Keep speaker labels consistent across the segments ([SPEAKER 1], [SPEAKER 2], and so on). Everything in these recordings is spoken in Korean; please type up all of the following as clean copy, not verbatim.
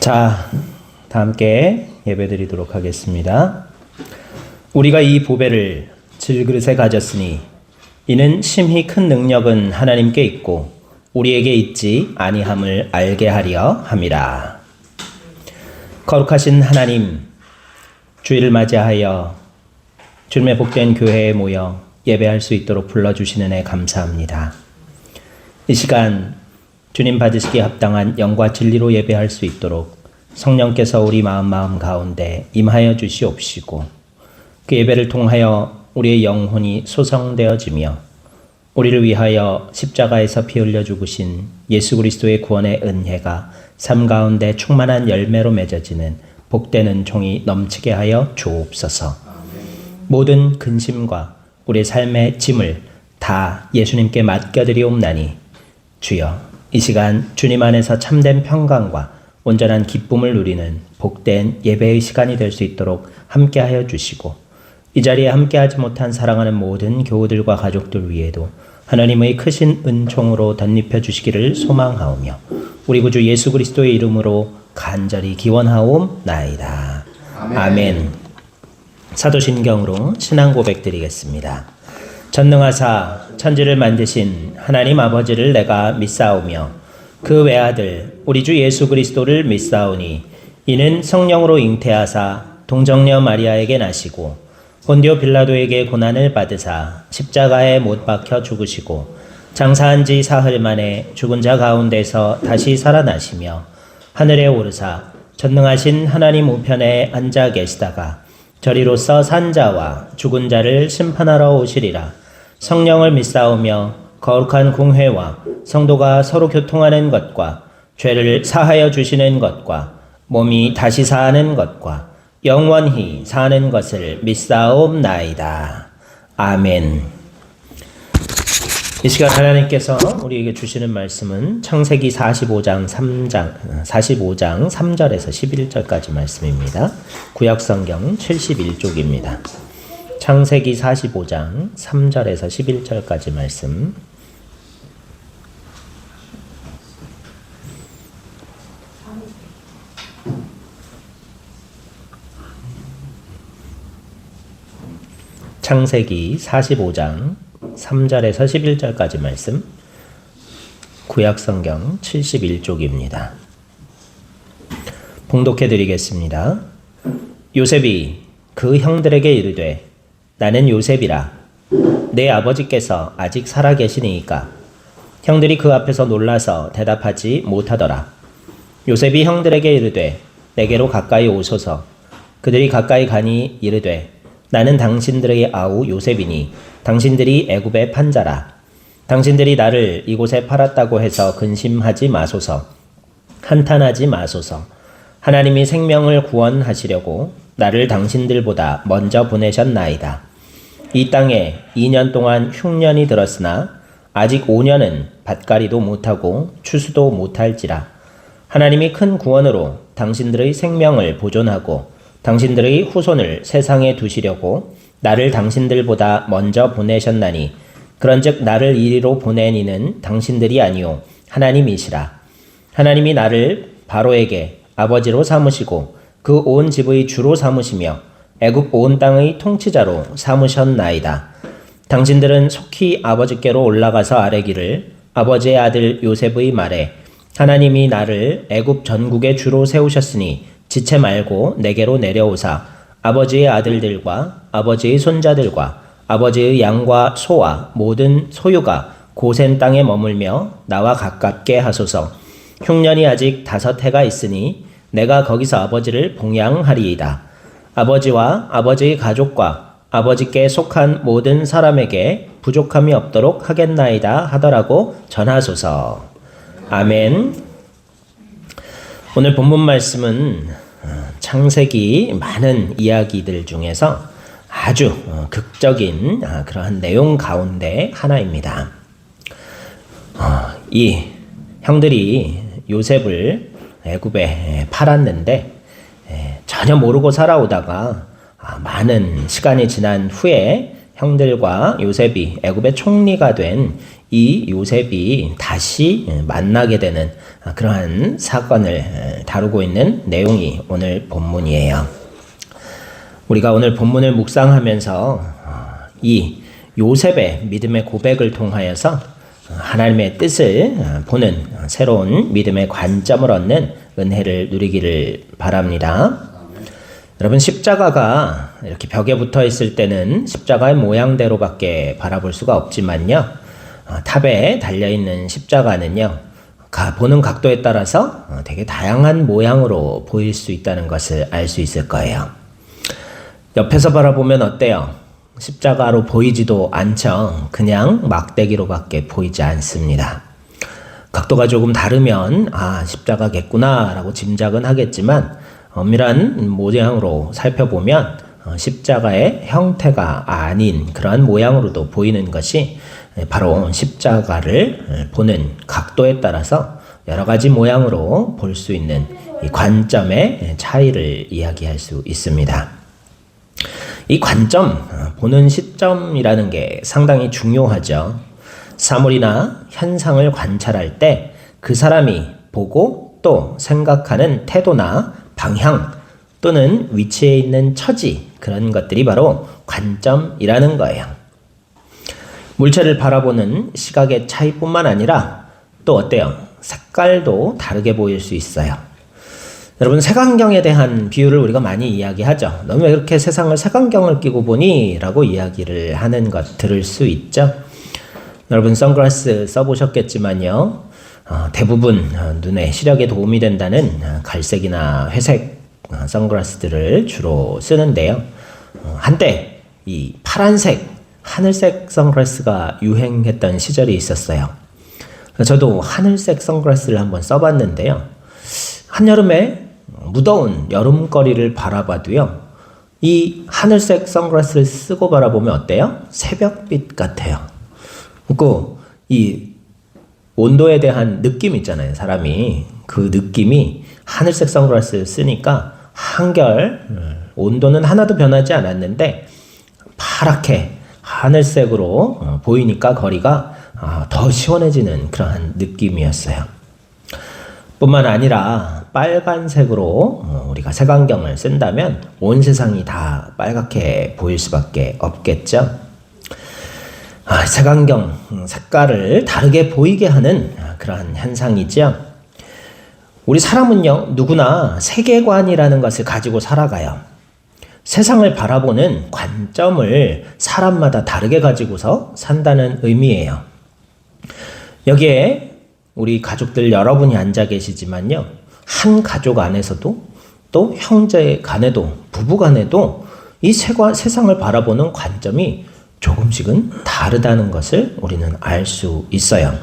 [SPEAKER 1] 자, 다 함께 예배드리도록 하겠습니다. 우리가 이 보배를 질그릇에 가졌으니 이는 심히 큰 능력은 하나님께 있고 우리에게 있지 아니함을 알게 하려 함이라. 거룩하신 하나님, 주일을 맞이하여 주님의 복된 교회에 모여 예배할 수 있도록 불러주시는 애 감사합니다. 이 시간 주님 받으시기에 합당한 영과 진리로 예배할 수 있도록 성령께서 우리 마음 가운데 임하여 주시옵시고 그 예배를 통하여 우리의 영혼이 소성되어지며 우리를 위하여 십자가에서 피 흘려 죽으신 예수 그리스도의 구원의 은혜가 삶 가운데 충만한 열매로 맺어지는 복된 은총이 넘치게 하여 주옵소서. 모든 근심과 우리의 삶의 짐을 다 예수님께 맡겨드리옵나니 주여, 이 시간 주님 안에서 참된 평강과 온전한 기쁨을 누리는 복된 예배의 시간이 될 수 있도록 함께하여 주시고 이 자리에 함께하지 못한 사랑하는 모든 교우들과 가족들 위에도 하나님의 크신 은총으로 덧입혀 주시기를 소망하오며 우리 구주 예수 그리스도의 이름으로 간절히 기원하옵나이다. 아멘. 사도신경으로 신앙 고백 드리겠습니다. 전능하사 천지를 만드신 하나님 아버지를 내가 믿사오며 그 외아들 우리 주 예수 그리스도를 믿사오니 이는 성령으로 잉태하사 동정녀 마리아에게 나시고 본디오 빌라도에게 고난을 받으사 십자가에 못 박혀 죽으시고 장사한 지 사흘 만에 죽은 자 가운데서 다시 살아나시며 하늘에 오르사 전능하신 하나님 우편에 앉아 계시다가 저리로서 산 자와 죽은 자를 심판하러 오시리라. 성령을 믿사오며 거룩한 공회와 성도가 서로 교통하는 것과 죄를 사하여 주시는 것과 몸이 다시 사는 것과 영원히 사는 것을 믿사옵나이다. 아멘. 이 시간 하나님께서 우리에게 주시는 말씀은 창세기 45장 3절에서 11절까지 말씀입니다. 구약성경 71쪽입니다. 창세기 45장 3절에서 11절까지 말씀. 창세기 45장 3절에서 11절까지 말씀. 구약성경 71쪽입니다. 봉독해 드리겠습니다. 요셉이 그 형들에게 이르되 나는 요셉이라. 내 아버지께서 아직 살아 계시니이까. 형들이 그 앞에서 놀라서 대답하지 못하더라. 요셉이 형들에게 이르되 내게로 가까이 오소서. 그들이 가까이 가니 이르되 나는 당신들의 아우 요셉이니 당신들이 애굽의 판자라. 당신들이 나를 이곳에 팔았다고 해서 근심하지 마소서. 한탄하지 마소서. 하나님이 생명을 구원하시려고 나를 당신들보다 먼저 보내셨나이다. 이 땅에 2년 동안 흉년이 들었으나 아직 5년은 밭갈이도 못하고 추수도 못할지라. 하나님이 큰 구원으로 당신들의 생명을 보존하고 당신들의 후손을 세상에 두시려고 나를 당신들보다 먼저 보내셨나니 그런즉 나를 이리로 보낸 이는 당신들이 아니요 하나님이시라. 하나님이 나를 바로에게 아버지로 삼으시고 그 온 집의 주로 삼으시며 애굽 온 땅의 통치자로 삼으셨나이다. 당신들은 속히 아버지께로 올라가서 아뢰기를 아버지의 아들 요셉의 말에 하나님이 나를 애굽 전국의 주로 세우셨으니 지체 말고 내게로 내려오사 아버지의 아들들과 아버지의 손자들과 아버지의 양과 소와 모든 소유가 고센 땅에 머물며 나와 가깝게 하소서. 흉년이 아직 5해가 있으니 내가 거기서 아버지를 봉양하리이다. 아버지와 아버지의 가족과 아버지께 속한 모든 사람에게 부족함이 없도록 하겠나이다 하더라고 전하소서. 아멘. 오늘 본문 말씀은 창세기 많은 이야기들 중에서 아주 극적인 그러한 내용 가운데 하나입니다. 이 형들이 요셉을 애굽에 팔았는데 전혀 모르고 살아오다가 많은 시간이 지난 후에 형들과 요셉이 애굽의 총리가 된 이 요셉이 다시 만나게 되는 그러한 사건을 다루고 있는 내용이 오늘 본문이에요. 우리가 오늘 본문을 묵상하면서 이 요셉의 믿음의 고백을 통하여서 하나님의 뜻을 보는 새로운 믿음의 관점을 얻는 은혜를 누리기를 바랍니다. 여러분, 십자가가 이렇게 벽에 붙어 있을 때는 십자가의 모양대로밖에 바라볼 수가 없지만요, 탑에 달려있는 십자가는요, 보는 각도에 따라서 되게 다양한 모양으로 보일 수 있다는 것을 알 수 있을 거예요. 옆에서 바라보면 어때요? 십자가로 보이지도 않죠. 그냥 막대기로밖에 보이지 않습니다. 각도가 조금 다르면 십자가겠구나 라고 짐작은 하겠지만, 엄밀한 모양으로 살펴보면 십자가의 형태가 아닌 그러한 모양으로도 보이는 것이 바로 십자가를 보는 각도에 따라서 여러 가지 모양으로 볼 수 있는 이 관점의 차이를 이야기할 수 있습니다. 이 관점, 보는 시점이라는 게 상당히 중요하죠. 사물이나 현상을 관찰할 때 그 사람이 보고 또 생각하는 태도나 방향 또는 위치에 있는 처지, 그런 것들이 바로 관점이라는 거예요. 물체를 바라보는 시각의 차이뿐만 아니라 또 어때요? 색깔도 다르게 보일 수 있어요. 여러분, 색안경에 대한 비유를 우리가 많이 이야기하죠. 넌 왜 그렇게 세상을 색안경을 끼고 보니? 라고 이야기를 하는 것 들을 수 있죠. 여러분, 선글라스 써보셨겠지만요, 대부분 눈의 시력에 도움이 된다는 갈색이나 회색 선글라스들을 주로 쓰는데요. 한때 이 파란색, 하늘색 선글라스가 유행했던 시절이 있었어요. 저도 하늘색 선글라스를 한번 써봤는데요. 한여름에 무더운 여름거리를 바라봐도요, 이 하늘색 선글라스를 쓰고 바라보면 어때요? 새벽빛 같아요. 그리고 이 온도에 대한 느낌 있잖아요. 사람이 그 느낌이 하늘색 선글라스를 쓰니까 한결 온도는 하나도 변하지 않았는데 파랗게 하늘색으로 보이니까 거리가 더 시원해지는 그러한 느낌이었어요. 뿐만 아니라 빨간색으로 우리가 색안경을 쓴다면 온 세상이 다 빨갛게 보일 수밖에 없겠죠. 색안경 색깔을 다르게 보이게 하는 그러한 현상이죠. 우리 사람은요, 누구나 세계관이라는 것을 가지고 살아가요. 세상을 바라보는 관점을 사람마다 다르게 가지고서 산다는 의미예요. 여기에 우리 가족들 여러분이 앉아 계시지만요, 한 가족 안에서도 또 형제 간에도 부부 간에도 이 세상을 바라보는 관점이 조금씩은 다르다는 것을 우리는 알 수 있어요.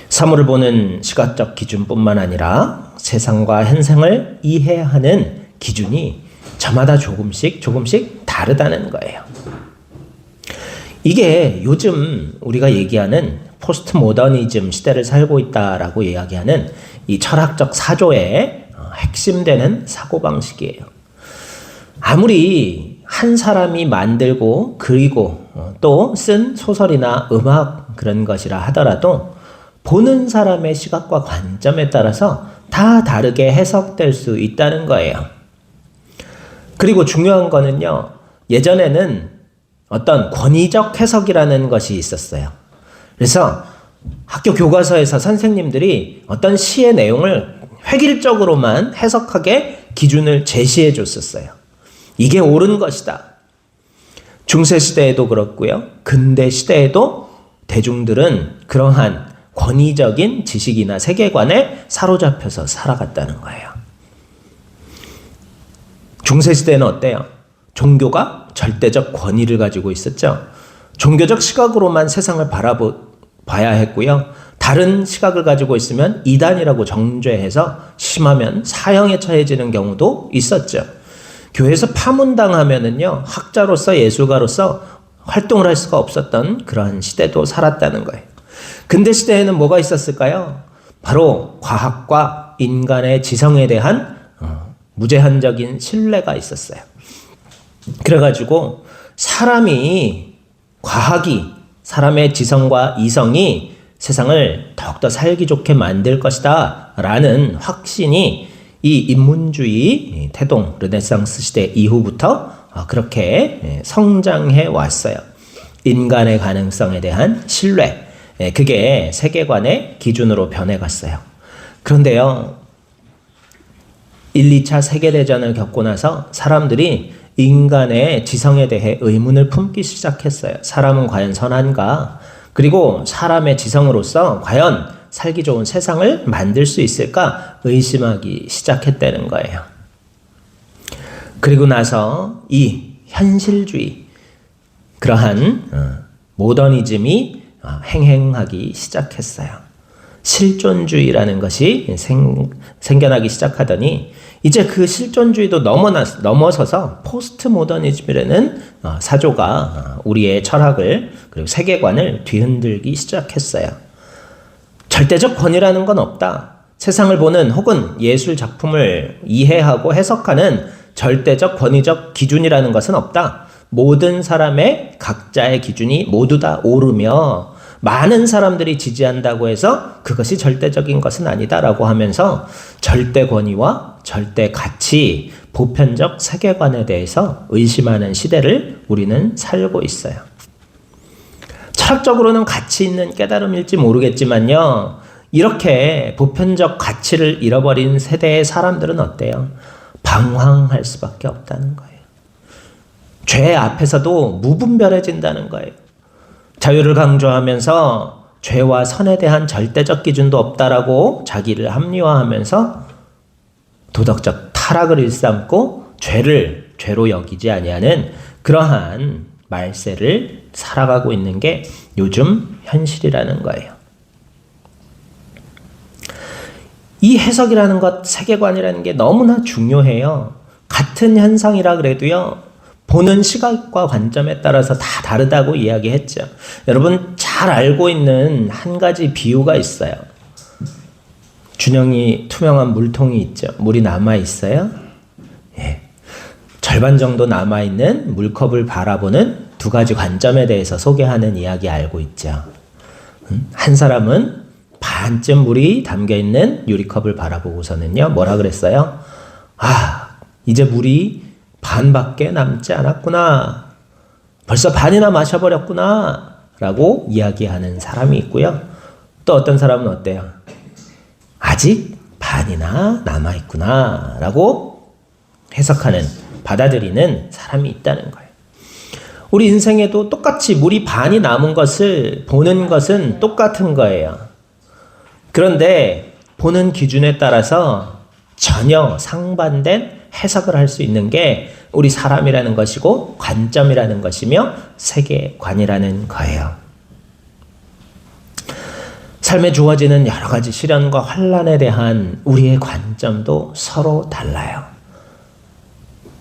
[SPEAKER 1] 사물을 보는 시각적 기준뿐만 아니라 세상과 현상을 이해하는 기준이 저마다 조금씩 다르다는 거예요. 이게 요즘 우리가 얘기하는 포스트 모더니즘 시대를 살고 있다라고 이야기하는 이 철학적 사조의 핵심되는 사고방식이에요. 아무리 한 사람이 만들고 그리고 또 쓴 소설이나 음악 그런 것이라 하더라도 보는 사람의 시각과 관점에 따라서 다 다르게 해석될 수 있다는 거예요. 그리고 중요한 거는요, 예전에는 어떤 권위적 해석이라는 것이 있었어요. 그래서 학교 교과서에서 선생님들이 어떤 시의 내용을 획일적으로만 해석하게 기준을 제시해 줬었어요. 이게 옳은 것이다. 중세시대에도 그렇고요, 근대시대에도 대중들은 그러한 권위적인 지식이나 세계관에 사로잡혀서 살아갔다는 거예요. 중세시대는 어때요? 종교가 절대적 권위를 가지고 있었죠. 종교적 시각으로만 세상을 바라봐야 했고요. 다른 시각을 가지고 있으면 이단이라고 정죄해서 심하면 사형에 처해지는 경우도 있었죠. 교회에서 파문당하면은요, 학자로서 예술가로서 활동을 할 수가 없었던 그러한 시대도 살았다는 거예요. 근대 시대에는 뭐가 있었을까요? 바로 과학과 인간의 지성에 대한 무제한적인 신뢰가 있었어요. 그래가지고 사람이, 과학이, 사람의 지성과 이성이 세상을 더욱더 살기 좋게 만들 것이다 라는 확신이 이 인문주의 태동 르네상스 시대 이후부터 그렇게 성장해 왔어요. 인간의 가능성에 대한 신뢰, 그게 세계관의 기준으로 변해갔어요. 그런데요, 1, 2차 세계대전을 겪고 나서 사람들이 인간의 지성에 대해 의문을 품기 시작했어요. 사람은 과연 선한가? 그리고 사람의 지성으로서 과연 살기 좋은 세상을 만들 수 있을까? 의심하기 시작했다는 거예요. 그리고 나서 이 현실주의, 그러한 모더니즘이 행행하기 시작했어요. 실존주의라는 것이 생겨나기 시작하더니 이제 그 실존주의도 넘어서서 포스트 모더니즘이라는 사조가 우리의 철학을 그리고 세계관을 뒤흔들기 시작했어요. 절대적 권위라는 건 없다. 세상을 보는 혹은 예술 작품을 이해하고 해석하는 절대적 권위적 기준이라는 것은 없다. 모든 사람의 각자의 기준이 모두 다 옳으며 많은 사람들이 지지한다고 해서 그것이 절대적인 것은 아니다라고 하면서 절대 권위와 절대 가치, 보편적 세계관에 대해서 의심하는 시대를 우리는 살고 있어요. 철학적으로는 가치 있는 깨달음일지 모르겠지만요, 이렇게 보편적 가치를 잃어버린 세대의 사람들은 어때요? 방황할 수밖에 없다는 거예요. 죄 앞에서도 무분별해진다는 거예요. 자유를 강조하면서 죄와 선에 대한 절대적 기준도 없다라고 자기를 합리화하면서 도덕적 타락을 일삼고 죄를 죄로 여기지 아니하는 그러한 말세를 살아가고 있는 게 요즘 현실이라는 거예요. 이 해석이라는 것, 세계관이라는 게 너무나 중요해요. 같은 현상이라 그래도요, 보는 시각과 관점에 따라서 다 다르다고 이야기했죠. 여러분 잘 알고 있는 한 가지 비유가 있어요. 준영이 투명한 물통이 있죠. 물이 남아 있어요. 예. 절반 정도 남아 있는 물컵을 바라보는 두 가지 관점에 대해서 소개하는 이야기 알고 있죠. 한 사람은 반쯤 물이 담겨 있는 유리컵을 바라보고서는요, 뭐라 그랬어요? 아, 이제 물이 반밖에 남지 않았구나. 벌써 반이나 마셔버렸구나. 라고 이야기하는 사람이 있고요. 또 어떤 사람은 어때요? 아직 반이나 남아있구나. 라고 해석하는, 받아들이는 사람이 있다는 거예요. 우리 인생에도 똑같이 물이 반이 남은 것을 보는 것은 똑같은 거예요. 그런데 보는 기준에 따라서 전혀 상반된 해석을 할 수 있는 게 우리 사람이라는 것이고 관점이라는 것이며 세계관이라는 거예요. 삶에 주어지는 여러 가지 시련과 환난에 대한 우리의 관점도 서로 달라요.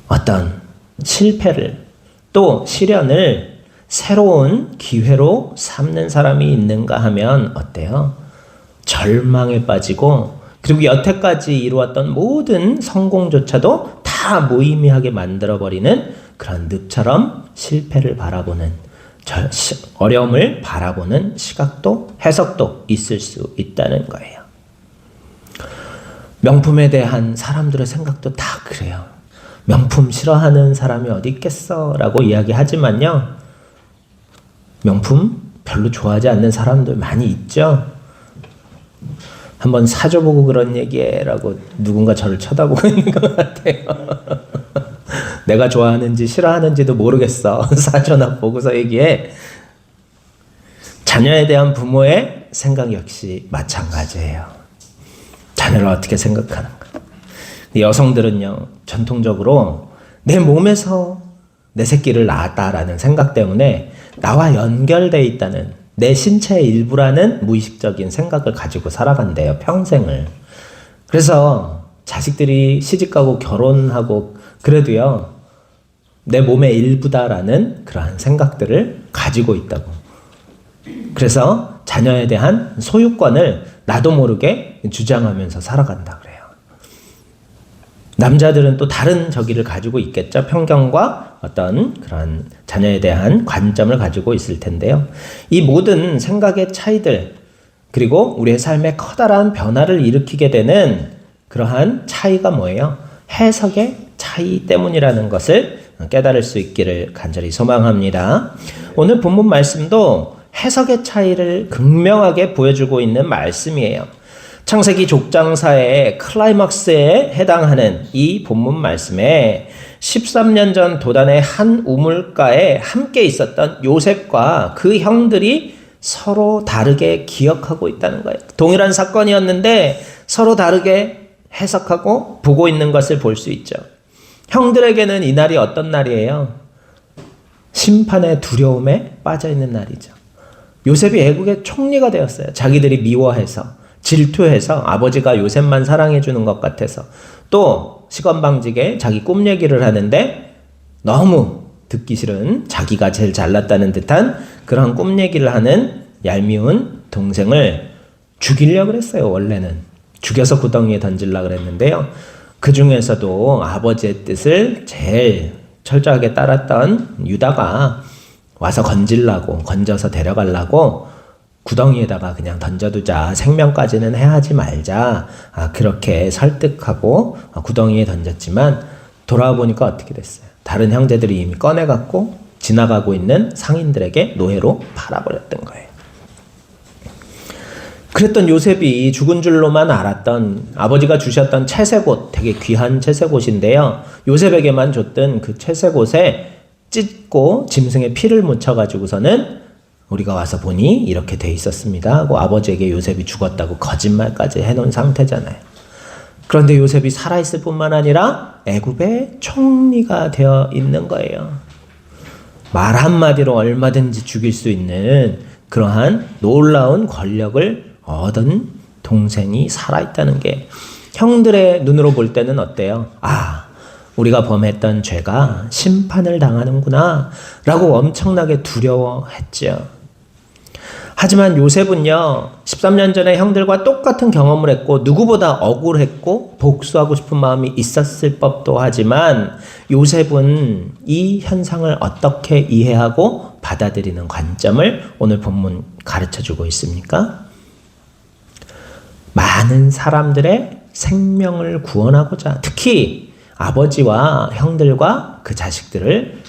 [SPEAKER 1] 어떤 실패를 또 시련을 새로운 기회로 삼는 사람이 있는가 하면 어때요? 절망에 빠지고 그리고 여태까지 이루었던 모든 성공조차도 다 무의미하게 만들어버리는 그런 늪처럼 실패를 바라보는, 어려움을 바라보는 시각도 해석도 있을 수 있다는 거예요. 명품에 대한 사람들의 생각도 다 그래요. 명품 싫어하는 사람이 어디 있겠어 라고 이야기하지만요, 명품 별로 좋아하지 않는 사람들 많이 있죠. 한번 사줘보고 그런 얘기해라고 누군가 저를 쳐다보고 있는 것 같아요. 내가 좋아하는지 싫어하는지도 모르겠어. 사줘나 보고서 얘기해. 자녀에 대한 부모의 생각 역시 마찬가지예요. 자녀를 어떻게 생각하는가. 여성들은요, 전통적으로 내 몸에서 내 새끼를 낳았다라는 생각 때문에 나와 연결되어 있다는, 내 신체의 일부라는 무의식적인 생각을 가지고 살아간대요, 평생을. 그래서 자식들이 시집가고 결혼하고 그래도요, 내 몸의 일부다라는 그러한 생각들을 가지고 있다고. 그래서 자녀에 대한 소유권을 나도 모르게 주장하면서 살아간다 그래요. 남자들은 또 다른 저기를 가지고 있겠죠. 편견과 어떤 그런 자녀에 대한 관점을 가지고 있을 텐데요. 이 모든 생각의 차이들, 그리고 우리의 삶에 커다란 변화를 일으키게 되는 그러한 차이가 뭐예요? 해석의 차이 때문이라는 것을 깨달을 수 있기를 간절히 소망합니다. 오늘 본문 말씀도 해석의 차이를 극명하게 보여주고 있는 말씀이에요. 창세기 족장사의 클라이막스에 해당하는 이 본문 말씀에 13년 전 도단의 한 우물가에 함께 있었던 요셉과 그 형들이 서로 다르게 기억하고 있다는 거예요. 동일한 사건이었는데 서로 다르게 해석하고 보고 있는 것을 볼 수 있죠. 형들에게는 이 날이 어떤 날이에요? 심판의 두려움에 빠져 있는 날이죠. 요셉이 애국의 총리가 되었어요. 자기들이 미워해서, 질투해서, 아버지가 요셉만 사랑해 주는 것 같아서, 또 시건방지게 자기 꿈 얘기를 하는데 너무 듣기 싫은, 자기가 제일 잘났다는 듯한 그런 꿈 얘기를 하는 얄미운 동생을 죽이려고 그랬어요. 원래는 죽여서 구덩이에 던지려고 그랬는데요. 그 중에서도 아버지의 뜻을 제일 철저하게 따랐던 유다가 와서 건져서 데려가려고 구덩이에다가 그냥 던져두자, 생명까지는 해하지 말자, 그렇게 설득하고 구덩이에 던졌지만 돌아와 보니까 어떻게 됐어요? 다른 형제들이 이미 꺼내갖고 지나가고 있는 상인들에게 노예로 팔아버렸던 거예요. 그랬던 요셉이 죽은 줄로만 알았던 아버지가 주셨던 채색옷, 되게 귀한 채색옷인데요. 요셉에게만 줬던 그 채색옷에 찢고 짐승의 피를 묻혀가지고서는 우리가 와서 보니 이렇게 돼 있었습니다 하고 아버지에게 요셉이 죽었다고 거짓말까지 해놓은 상태잖아요. 그런데 요셉이 살아있을 뿐만 아니라 애굽의 총리가 되어 있는 거예요. 말 한마디로 얼마든지 죽일 수 있는 그러한 놀라운 권력을 얻은 동생이 살아있다는 게 형들의 눈으로 볼 때는 어때요? 우리가 범했던 죄가 심판을 당하는구나 라고 엄청나게 두려워했죠. 하지만 요셉은요, 13년 전에 형들과 똑같은 경험을 했고 누구보다 억울했고 복수하고 싶은 마음이 있었을 법도 하지만 요셉은 이 현상을 어떻게 이해하고 받아들이는 관점을 오늘 본문 가르쳐주고 있습니까? 많은 사람들의 생명을 구원하고자, 특히 아버지와 형들과 그 자식들을,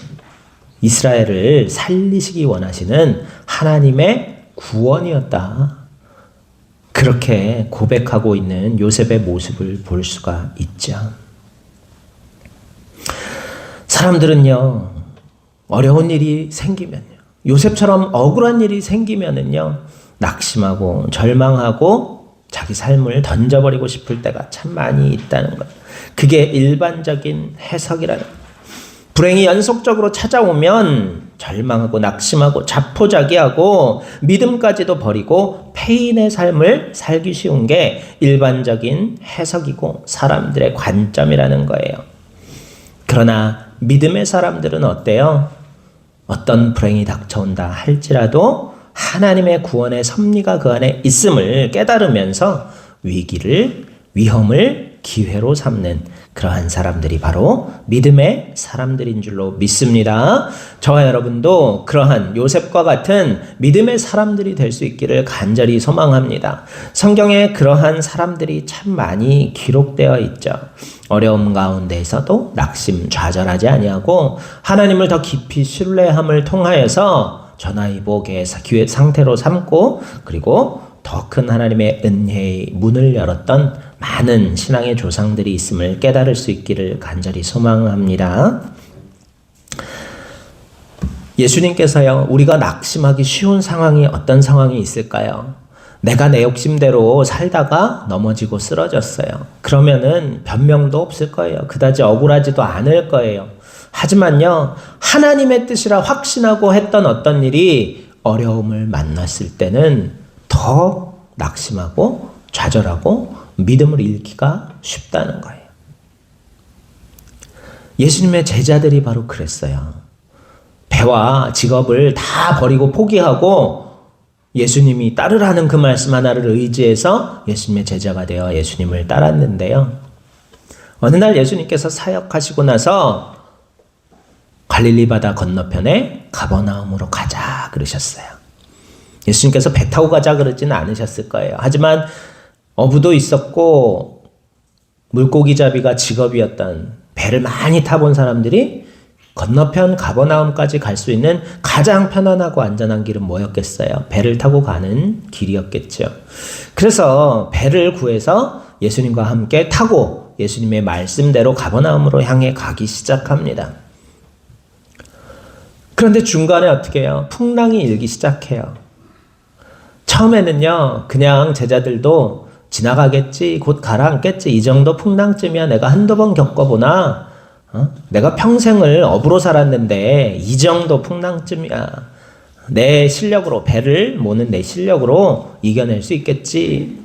[SPEAKER 1] 이스라엘을 살리시기 원하시는 하나님의 구원이었다. 그렇게 고백하고 있는 요셉의 모습을 볼 수가 있죠. 사람들은요, 어려운 일이 생기면요, 요셉처럼 억울한 일이 생기면은요, 낙심하고 절망하고 자기 삶을 던져버리고 싶을 때가 참 많이 있다는 것. 그게 일반적인 해석이라는 것. 불행이 연속적으로 찾아오면 절망하고 낙심하고 자포자기하고 믿음까지도 버리고 폐인의 삶을 살기 쉬운 게 일반적인 해석이고 사람들의 관점이라는 거예요. 그러나 믿음의 사람들은 어때요? 어떤 불행이 닥쳐온다 할지라도 하나님의 구원의 섭리가 그 안에 있음을 깨달으면서 위험을 기회로 삼는 그러한 사람들이 바로 믿음의 사람들인 줄로 믿습니다. 저와 여러분도 그러한 요셉과 같은 믿음의 사람들이 될 수 있기를 간절히 소망합니다. 성경에 그러한 사람들이 참 많이 기록되어 있죠. 어려움 가운데에서도 낙심 좌절하지 아니하고 하나님을 더 깊이 신뢰함을 통하여서 전화위복의 기회 상태로 삼고, 그리고 더 큰 하나님의 은혜의 문을 열었던 많은 신앙의 조상들이 있음을 깨달을 수 있기를 간절히 소망합니다. 예수님께서요, 우리가 낙심하기 쉬운 상황이 어떤 상황이 있을까요? 내가 내 욕심대로 살다가 넘어지고 쓰러졌어요. 그러면은 변명도 없을 거예요. 그다지 억울하지도 않을 거예요. 하지만요, 하나님의 뜻이라 확신하고 했던 어떤 일이 어려움을 만났을 때는 더 낙심하고 좌절하고 믿음을 잃기가 쉽다는 거예요. 예수님의 제자들이 바로 그랬어요. 배와 직업을 다 버리고 포기하고 예수님이 따르라는 그 말씀 하나를 의지해서 예수님의 제자가 되어 예수님을 따랐는데요. 어느 날 예수님께서 사역하시고 나서 갈릴리 바다 건너편에 가버나움으로 가자 그러셨어요. 예수님께서 배 타고 가자 그러지는 않으셨을 거예요. 하지만 어부도 있었고 물고기잡이가 직업이었던 배를 많이 타본 사람들이 건너편 가버나움까지 갈 수 있는 가장 편안하고 안전한 길은 뭐였겠어요? 배를 타고 가는 길이었겠죠. 그래서 배를 구해서 예수님과 함께 타고 예수님의 말씀대로 가버나움으로 향해 가기 시작합니다. 그런데 중간에 어떻게 해요? 풍랑이 일기 시작해요. 처음에는요, 그냥 제자들도 지나가겠지, 곧 가라앉겠지, 이 정도 풍랑쯤이야 내가 한두 번 겪어보나? 내가 평생을 어부로 살았는데 이 정도 풍랑쯤이야. 내 실력으로, 배를 모는 내 실력으로 이겨낼 수 있겠지.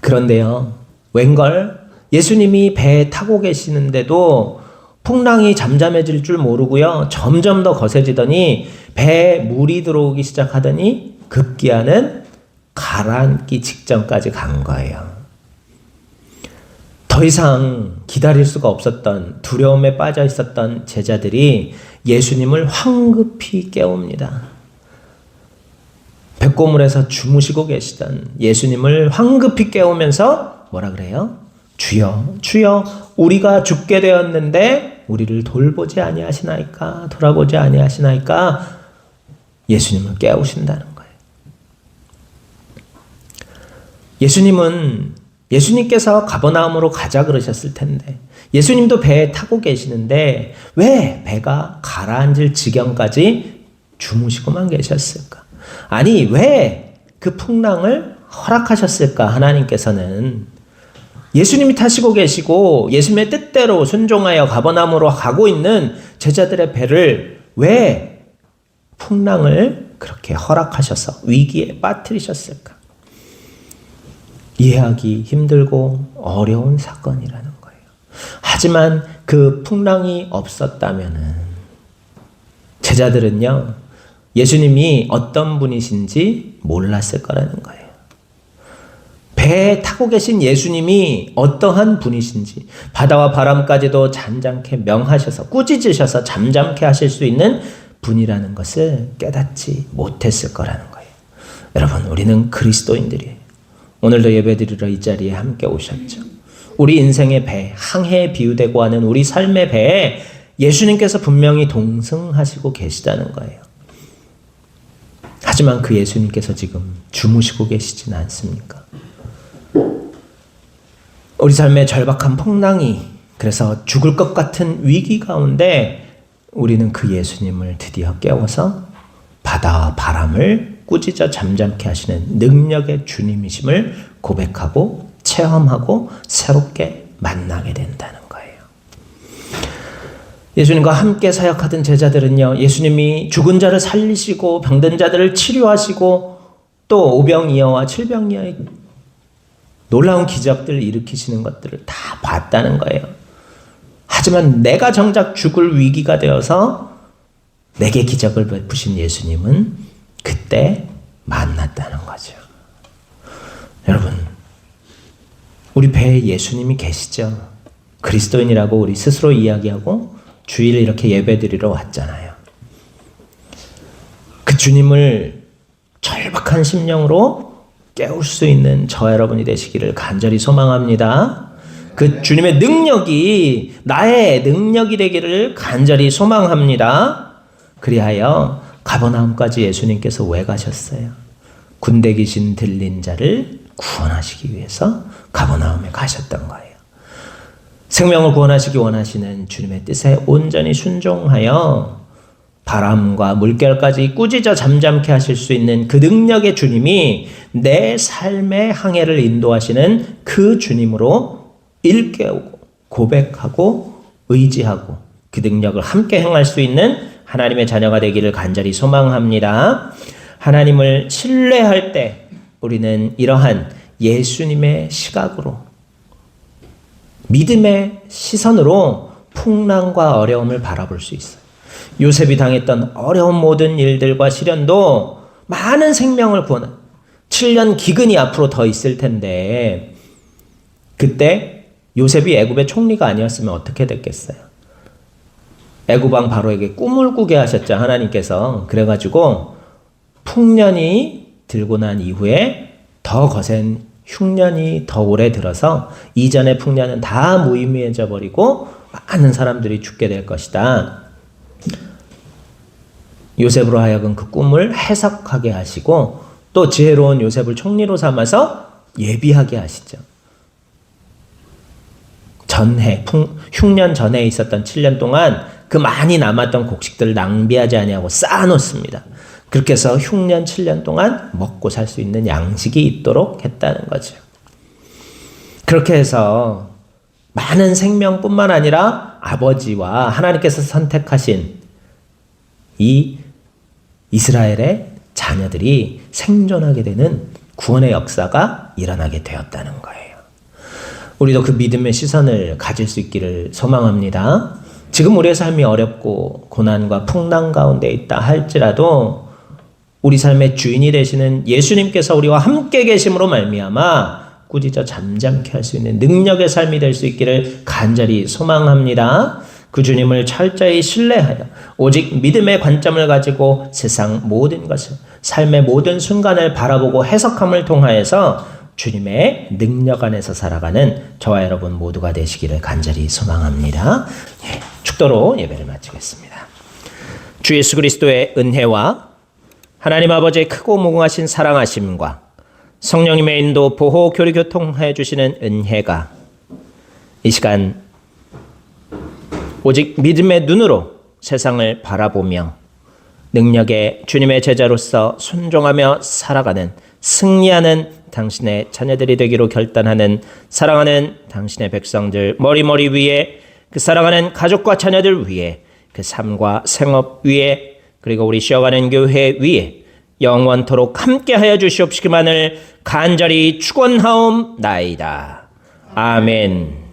[SPEAKER 1] 그런데요, 웬걸? 예수님이 배에 타고 계시는데도 풍랑이 잠잠해질 줄 모르고요. 점점 더 거세지더니 배에 물이 들어오기 시작하더니 급기야는 가라앉기 직전까지 간 거예요. 더 이상 기다릴 수가 없었던 두려움에 빠져 있었던 제자들이 예수님을 황급히 깨웁니다. 백고물에서 주무시고 계시던 예수님을 황급히 깨우면서 뭐라 그래요? 주여, 주여, 우리가 죽게 되었는데 우리를 돌보지 아니하시나이까, 돌아보지 아니하시나이까. 예수님을 깨우신다는 거예요. 예수님께서 가버나움으로 가자 그러셨을 텐데 예수님도 배에 타고 계시는데 왜 배가 가라앉을 지경까지 주무시고만 계셨을까? 아니, 왜 그 풍랑을 허락하셨을까? 하나님께서는 예수님이 타시고 계시고 예수님의 뜻대로 순종하여 가버나움으로 가고 있는 제자들의 배를 왜 풍랑을 그렇게 허락하셔서 위기에 빠뜨리셨을까? 이해하기 힘들고 어려운 사건이라는 거예요. 하지만 그 풍랑이 없었다면은 제자들은요, 예수님이 어떤 분이신지 몰랐을 거라는 거예요. 배에 타고 계신 예수님이 어떠한 분이신지, 바다와 바람까지도 잔잔케 명하셔서 꾸짖으셔서 잠잠케 하실 수 있는 분이라는 것을 깨닫지 못했을 거라는 거예요. 여러분, 우리는 그리스도인들이에요. 오늘도 예배드리러 이 자리에 함께 오셨죠. 우리 인생의 배, 항해에 비유되고 하는 우리 삶의 배에 예수님께서 분명히 동승하시고 계시다는 거예요. 하지만 그 예수님께서 지금 주무시고 계시지는 않습니까? 우리 삶의 절박한 풍랑이, 그래서 죽을 것 같은 위기 가운데 우리는 그 예수님을 드디어 깨워서 바다와 바람을 꾸짖어 잠잠케 하시는 능력의 주님이심을 고백하고 체험하고 새롭게 만나게 된다는 거예요. 예수님과 함께 사역하던 제자들은요, 예수님이 죽은 자를 살리시고 병든 자들을 치료하시고 또 오병이어와 칠병이어의 놀라운 기적들을 일으키시는 것들을 다 봤다는 거예요. 하지만 내가 정작 죽을 위기가 되어서 내게 기적을 베푸신 예수님은 그때 만났다는 거죠. 여러분, 우리 배에 예수님이 계시죠? 그리스도인이라고 우리 스스로 이야기하고 주일 이렇게 예배드리러 왔잖아요. 그 주님을 절박한 심령으로 깨울 수 있는 저 여러분이 되시기를 간절히 소망합니다. 그 주님의 능력이 나의 능력이 되기를 간절히 소망합니다. 그리하여 가버나움까지 예수님께서 왜 가셨어요? 군대 귀신 들린 자를 구원하시기 위해서 가버나움에 가셨던 거예요. 생명을 구원하시기 원하시는 주님의 뜻에 온전히 순종하여 바람과 물결까지 꾸짖어 잠잠케 하실 수 있는 그 능력의 주님이 내 삶의 항해를 인도하시는 그 주님으로 일깨우고 고백하고 의지하고 그 능력을 함께 행할 수 있는 하나님의 자녀가 되기를 간절히 소망합니다. 하나님을 신뢰할 때 우리는 이러한 예수님의 시각으로, 믿음의 시선으로 풍랑과 어려움을 바라볼 수 있어요. 요셉이 당했던 어려운 모든 일들과 시련도 많은 생명을 구원한 7년 기근이 앞으로 더 있을 텐데 그때 요셉이 애굽의 총리가 아니었으면 어떻게 됐겠어요? 애굽 왕 바로에게 꿈을 꾸게 하셨죠, 하나님께서. 그래가지고 풍년이 들고 난 이후에 더 거센 흉년이 더 오래 들어서 이전의 풍년은 다 무의미해져 버리고 많은 사람들이 죽게 될 것이다. 요셉으로 하여금 그 꿈을 해석하게 하시고 또 지혜로운 요셉을 총리로 삼아서 예비하게 하시죠. 전해, 흉년 전에 있었던 7년 동안 그 많이 남았던 곡식들을 낭비하지 아니하고 쌓아놓습니다. 그렇게 해서 흉년 7년 동안 먹고 살 수 있는 양식이 있도록 했다는 거죠. 그렇게 해서 많은 생명뿐만 아니라 아버지와 하나님께서 선택하신 이 이스라엘의 자녀들이 생존하게 되는 구원의 역사가 일어나게 되었다는 거예요. 우리도 그 믿음의 시선을 가질 수 있기를 소망합니다. 지금 우리의 삶이 어렵고 고난과 풍랑 가운데 있다 할지라도 우리 삶의 주인이 되시는 예수님께서 우리와 함께 계심으로 말미암아 꾸짖어 잠잠케 할 수 있는 능력의 삶이 될 수 있기를 간절히 소망합니다. 그 주님을 철저히 신뢰하여 오직 믿음의 관점을 가지고 세상 모든 것을, 삶의 모든 순간을 바라보고 해석함을 통하여서 주님의 능력 안에서 살아가는 저와 여러분 모두가 되시기를 간절히 소망합니다. 축도로 예배를 마치겠습니다. 주 예수 그리스도의 은혜와 하나님 아버지의 크고 무궁하신 사랑하심과 성령님의 인도, 보호, 교리, 교통해 주시는 은혜가 이 시간 오직 믿음의 눈으로 세상을 바라보며 능력의 주님의 제자로서 순종하며 살아가는 승리하는 당신의 자녀들이 되기로 결단하는 사랑하는 당신의 백성들 머리 위에 그 사랑하는 가족과 자녀들 위에 그 삶과 생업 위에 그리고 우리 쉬어가는 교회 위에 영원토록 함께하여 주시옵시기만을 간절히 축원하옵나이다. 아멘.